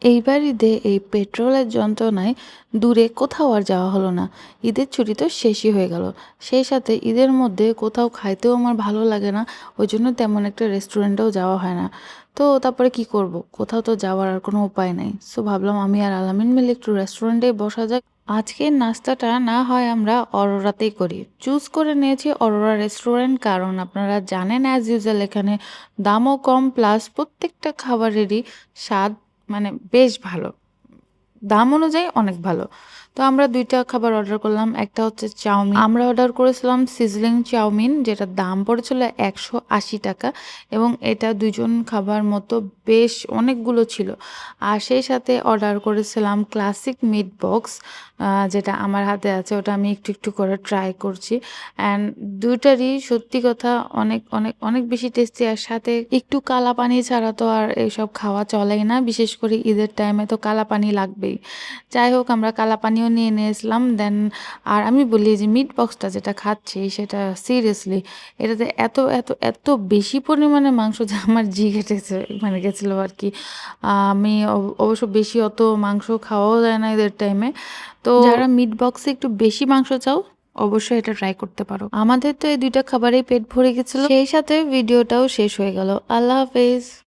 এইবার ঈদে এই পেট্রোলের যন্ত্রণায় দূরে কোথাও আর যাওয়া হলো না। ঈদের ছুটি তো শেষই হয়ে গেল। সেই সাথে ঈদের মধ্যে কোথাও খাইতেও আমার ভালো লাগে না। ওই জন্য তেমন একটা রেস্টুরেন্টেও যাওয়া হয় না। তো তারপরে কি করব? কোথাও তো যাওয়ার আর কোনো উপায় নাই। সো ভাবলাম আমি আর আলামিন মিলে একটু রেস্টুরেন্টেই বসা যাক। আজকের নাস্তাটা না হয় আমরা অরোরাতেই করি। চুজ করে নিয়েছি অরোরা রেস্টুরেন্ট, কারণ আপনারা জানেন অ্যাজ ইউজুয়াল এখানে দামও কম, প্লাস প্রত্যেকটা খাবারেরই স্বাদ মানে বেশ ভালো। দাম অনুযায়ী অনেক ভালো। তো আমরা ২ টা খাবার অর্ডার করলাম। একটা হচ্ছে চাউমিন। আমরা অর্ডার করেছিলাম সিজলিং চাউমিন, যেটার দাম পড়েছিল ৳১৮০ এবং এটা ২ জন খাবার মতো বেশ অনেকগুলো ছিল। আর সেই সাথে অর্ডার করেছিলাম ক্লাসিক মিট বক্স, যেটা আমার হাতে আছে। ওটা আমি একটু, একটু করে ট্রাই করছি। অ্যান্ড ২ টারই সত্যি কথা অনেক, অনেক, অনেক বেশি টেস্টি। আর সাথে একটু কালা পানি ছাড়া তো আর এসব খাওয়া চলেই না। বিশেষ করে ঈদের টাইমে তো কালা পানি লাগবেই। যাই হোক আমরা কালা পানিও নিয়ে নিয়েছিলাম। দেন আর আমি বলি যে মিট বক্সটা যেটা খাচ্ছি সেটা সিরিয়াসলি এটাতে এত, এত, এত বেশি পরিমাণে মাংস যে আমার জি ঘেটেছে মানে গেছিল আরকি। আমি অবশ্য বেশি অত মাংস খাওয়াও যায় না ঈদের টাইমে। তো যারা মিট বক্সে একটু বেশি মাংস চাও অবশ্যই এটা ট্রাই করতে পারো। আমাদের তো এই ২ টা খাবারেই পেট ভরে গেছিল। সেই সাথে ভিডিওটাও শেষ হয়ে গেল। আল্লাহ হাফেজ।